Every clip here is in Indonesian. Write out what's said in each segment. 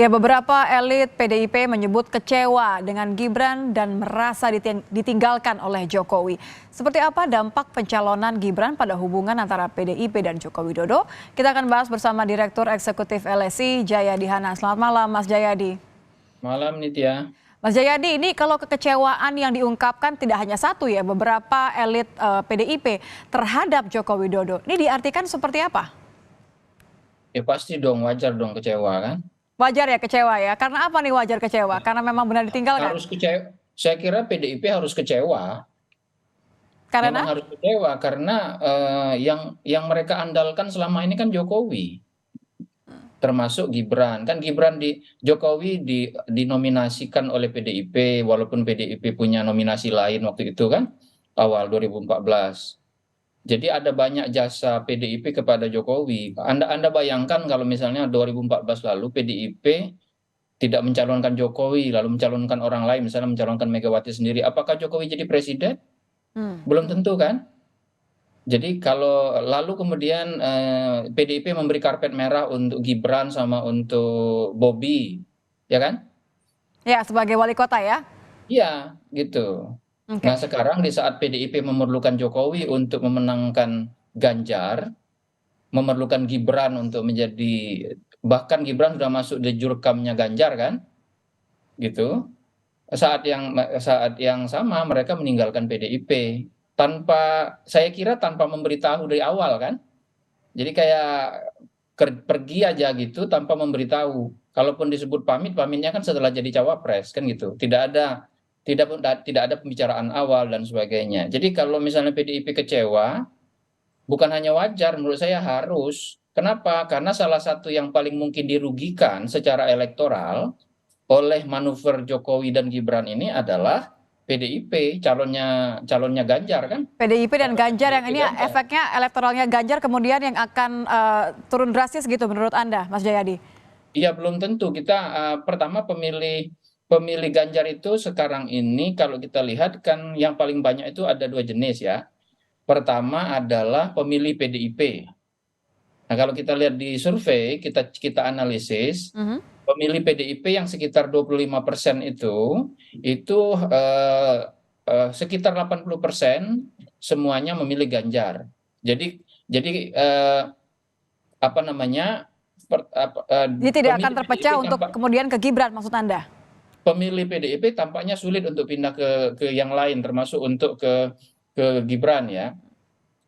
Ya, beberapa elit PDIP menyebut kecewa dengan Gibran dan merasa ditinggalkan oleh Jokowi. Seperti apa dampak pencalonan Gibran pada hubungan antara PDIP dan Joko Widodo? Kita akan bahas bersama Direktur Eksekutif LSI, Jayadi Hanan. Selamat malam, Mas Jayadi. Malam Nitya. Mas Jayadi, ini kalau kekecewaan yang diungkapkan tidak hanya satu ya, beberapa elit PDIP terhadap Joko Widodo. Ini diartikan seperti apa? Ya pasti dong, wajar dong kecewa kan. Wajar ya kecewa ya. Karena apa nih wajar kecewa? Karena memang benar ditinggalkan. Harus kecewa. Saya kira PDIP harus kecewa. Memang Karena harus kecewa karena yang mereka andalkan selama ini kan Jokowi, termasuk Gibran. Kan Jokowi dinominasikan oleh PDIP, walaupun PDIP punya nominasi lain waktu itu kan, awal 2014. Jadi ada banyak jasa PDIP kepada Jokowi. Anda bayangkan kalau misalnya 2014 lalu PDIP tidak mencalonkan Jokowi, lalu mencalonkan orang lain, misalnya mencalonkan Megawati sendiri, apakah Jokowi jadi presiden? Belum tentu kan? Jadi kalau lalu kemudian PDIP memberi karpet merah untuk Gibran sama untuk Bobi, ya kan? ya sebagai wali kota ya. Iya, gitu. Oke. Nah sekarang di saat PDIP memerlukan Jokowi untuk memenangkan Ganjar, memerlukan Gibran untuk menjadi, bahkan Gibran sudah masuk di jurkamnya Ganjar kan, gitu. Saat yang sama mereka meninggalkan PDIP tanpa, saya kira tanpa memberitahu dari awal kan. Jadi kayak pergi aja gitu tanpa memberitahu. Kalaupun disebut pamit, pamitnya kan setelah jadi cawapres kan gitu. Tidak ada pembicaraan awal dan sebagainya. Jadi kalau misalnya PDIP kecewa, bukan hanya wajar, menurut saya harus. Kenapa? Karena salah satu yang paling mungkin dirugikan secara elektoral oleh manuver Jokowi dan Gibran ini adalah PDIP, calonnya Ganjar kan? PDIP dan Ganjar yang PDIP ini Ganjar. efeknya elektoralnya Ganjar kemudian yang akan turun drastis gitu menurut Anda, Mas Jayadi? Iya belum tentu. Kita pertama pemilih pemilih Ganjar itu sekarang ini kalau kita lihat kan yang paling banyak itu ada dua jenis ya. Pertama adalah pemilih PDIP. Nah, kalau kita lihat di survei, kita analisis, Mhm. pemilih PDIP yang sekitar 25% itu eh, sekitar 80% semuanya memilih Ganjar. Jadi apa namanya? Jadi tidak akan Pemilih PDIP terpecah untuk kemudian ke Gibran maksud Anda? tampaknya sulit untuk pindah ke yang lain, termasuk untuk ke Gibran ya.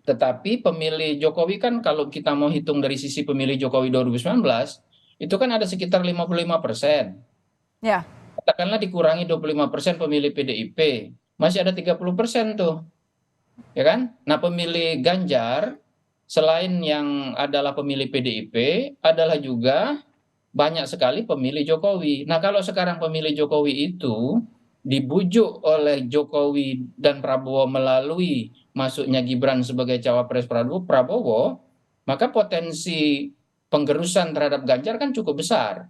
Tetapi pemilih Jokowi kan kalau kita mau hitung dari sisi pemilih Jokowi 2019, itu kan ada sekitar 55%. Ya. Katakanlah dikurangi 25% pemilih PDIP, masih ada 30% tuh, ya kan? Nah, pemilih Ganjar selain yang adalah pemilih PDIP adalah juga banyak sekali pemilih Jokowi. Nah, kalau sekarang pemilih Jokowi itu dibujuk oleh Jokowi dan Prabowo melalui masuknya Gibran sebagai cawapres Prabowo, maka potensi penggerusan terhadap Ganjar kan cukup besar.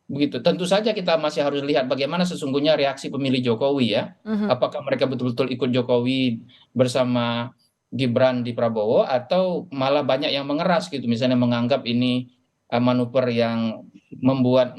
Begitu. Tentu saja kita masih harus lihat bagaimana sesungguhnya reaksi pemilih Jokowi ya. Mhm. Apakah mereka betul-betul ikut Jokowi bersama Gibran di Prabowo atau malah banyak yang mengeras gitu, misalnya menganggap ini manuver yang membuat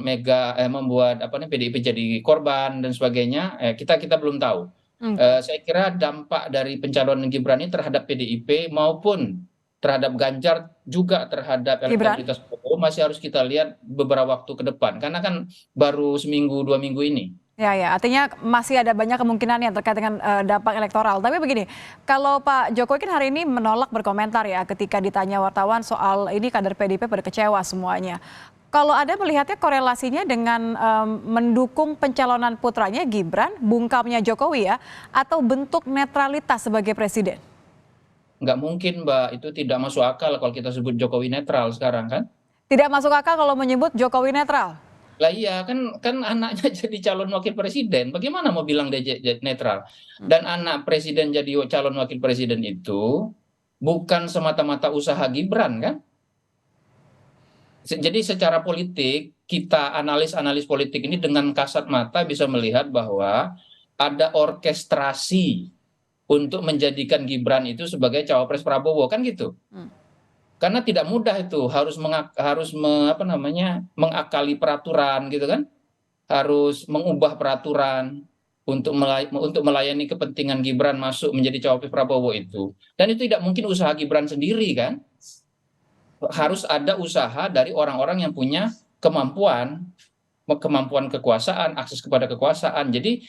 apa nih PDIP jadi korban dan sebagainya. Kita belum tahu. Oke. Saya kira dampak dari pencalonan Gibran ini terhadap PDIP maupun terhadap Ganjar juga terhadap Gibran? elektabilitas Prabowo masih harus kita lihat beberapa waktu ke depan karena kan baru seminggu 2 minggu ini. Ya, ya, artinya masih ada banyak kemungkinan yang terkait dengan dampak elektoral. Tapi begini, kalau Pak Jokowi kan hari ini menolak berkomentar ya ketika ditanya wartawan soal ini kader PDIP pada kecewa semuanya. Kalau Anda melihatnya korelasinya dengan mendukung pencalonan putranya Gibran, bungkamnya Jokowi ya, atau bentuk netralitas sebagai presiden? Nggak mungkin, Mbak, itu tidak masuk akal kalau kita sebut Jokowi netral sekarang kan. Tidak masuk akal kalau menyebut Jokowi netral. Lah iya kan anaknya jadi calon wakil presiden. Bagaimana mau bilang dia netral? Dan anak presiden jadi calon wakil presiden itu bukan semata-mata usaha Gibran kan? Jadi secara politik kita analis politik ini dengan kasat mata bisa melihat bahwa ada orkestrasi untuk menjadikan Gibran itu sebagai cawapres Prabowo kan gitu. karena tidak mudah itu, mengakali peraturan gitu kan, harus mengubah peraturan untuk melayani kepentingan Gibran masuk menjadi cawapres Prabowo itu. Dan itu tidak mungkin usaha Gibran sendiri kan, harus ada usaha dari orang-orang yang punya kemampuan kekuasaan, akses kepada kekuasaan. Jadi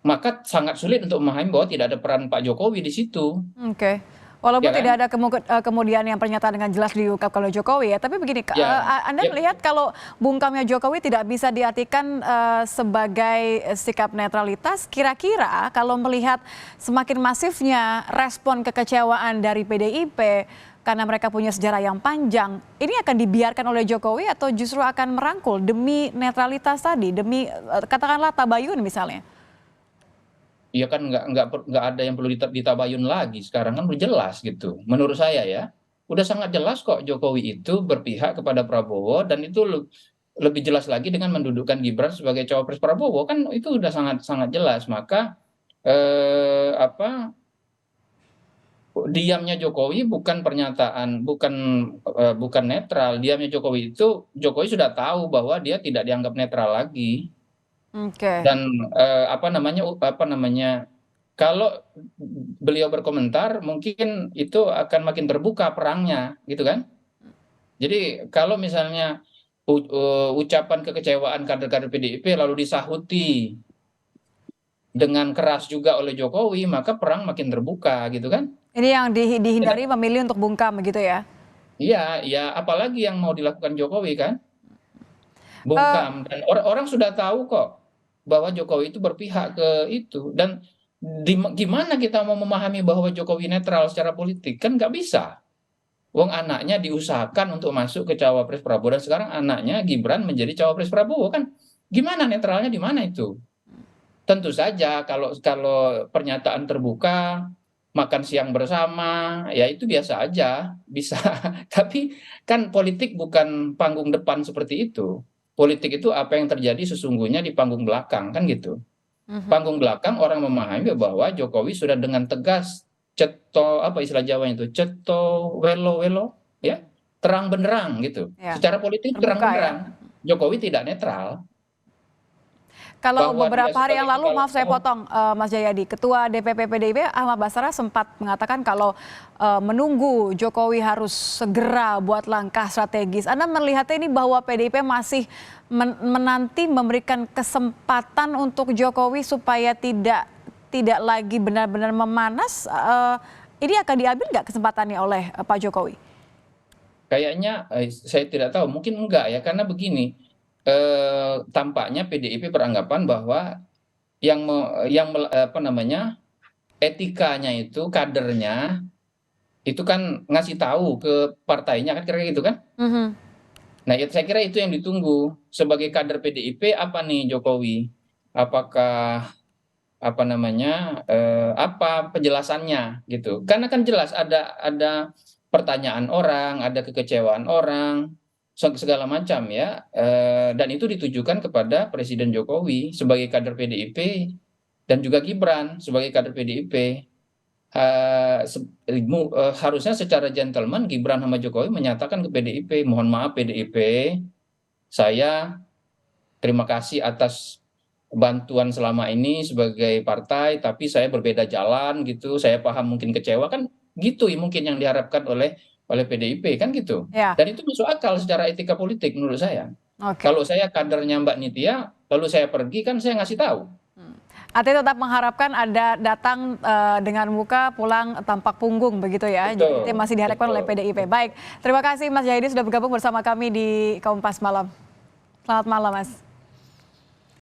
maka sangat sulit untuk memahami bahwa tidak ada peran Pak Jokowi di situ. Oke. Ya Walaupun kan? tidak ada kemudian yang pernyataan dengan jelas diungkapkan oleh Jokowi ya, tapi begini, Ya, Anda ya, melihat kalau bungkamnya Jokowi tidak bisa diartikan sebagai sikap netralitas, kira-kira kalau melihat semakin masifnya respon kekecewaan dari PDIP karena mereka punya sejarah yang panjang, ini akan dibiarkan oleh Jokowi atau justru akan merangkul demi netralitas tadi, demi katakanlah tabayun misalnya? ya kan nggak ada yang perlu ditabayun lagi, sekarang kan udah jelas gitu. Menurut saya ya, udah sangat jelas kok Jokowi itu berpihak kepada Prabowo, dan itu lebih jelas lagi dengan mendudukkan Gibran sebagai cawapres Prabowo, kan itu udah sangat sangat jelas. Maka diamnya Jokowi bukan pernyataan, bukan netral. Diamnya Jokowi itu, Jokowi sudah tahu bahwa dia tidak dianggap netral lagi. Oke. Dan kalau beliau berkomentar mungkin itu akan makin terbuka perangnya gitu kan. Jadi kalau misalnya ucapan kekecewaan kader-kader PDIP lalu disahuti dengan keras juga oleh Jokowi, maka perang makin terbuka gitu kan. Ini yang dihindari memilih untuk bungkam begitu ya? Iya, ya apalagi yang mau dilakukan Jokowi kan, Eh, bungkam. Dan orang sudah tahu kok bahwa Jokowi itu berpihak ke itu. Dan gimana kita mau memahami bahwa Jokowi netral secara politik? Kan nggak bisa. Wong anaknya diusahakan untuk masuk ke cawapres Prabowo, dan sekarang anaknya Gibran menjadi cawapres Prabowo, kan gimana netralnya di mana itu? Tentu saja kalau kalau pernyataan terbuka, makan siang bersama, ya itu biasa aja, bisa. Tapi kan politik bukan panggung depan seperti itu. Politik itu apa yang terjadi sesungguhnya di panggung belakang, kan gitu. mhm. Panggung belakang orang memahami bahwa Jokowi sudah dengan tegas ceto, apa istilah Jawanya itu, ceto welo welo, ya, terang benderang gitu. Ya, Secara politik terang terbuka ya. benderang, Jokowi tidak netral. Kalau Bahwa dia beberapa hari yang sebagai lalu, kepala, maaf saya potong, Mas Jayadi, Ketua DPP PDIP Ahmad Basara sempat mengatakan kalau menunggu Jokowi harus segera buat langkah strategis. Anda melihatnya ini bahwa PDIP masih menanti memberikan kesempatan untuk Jokowi supaya tidak lagi benar-benar memanas. Ini akan diambil nggak kesempatannya oleh Pak Jokowi? kayaknya saya tidak tahu, mungkin enggak ya, karena begini, tampaknya PDIP beranggapan bahwa etikanya itu, kadernya itu kan ngasih tahu ke partainya kan, kira-kira gitu kan. Mhm. Nah, saya kira itu yang ditunggu sebagai kader PDIP, apa nih Jokowi, apakah apa penjelasannya gitu, karena kan jelas ada pertanyaan orang, ada kekecewaan orang, segala macam ya, dan itu ditujukan kepada Presiden Jokowi sebagai kader PDIP, dan juga Gibran sebagai kader PDIP. Harusnya secara gentleman Gibran sama Jokowi menyatakan ke PDIP, mohon maaf PDIP, saya terima kasih atas bantuan selama ini sebagai partai, tapi saya berbeda jalan gitu. Saya paham mungkin kecewa kan, gitu mungkin yang diharapkan oleh PDIP kan gitu. Ya, Dan itu masuk akal secara etika politik menurut saya. oke. Kalau saya kadernya Mbak Nitya, lalu saya pergi, kan saya ngasih tahu. Artinya tetap mengharapkan ada datang dengan muka, pulang tampak punggung begitu ya. Jadi itu Betul, masih diharapkan oleh betul. PDIP. Baik, terima kasih Mas Jayadi sudah bergabung bersama kami di Kompas Malam. Selamat malam Mas.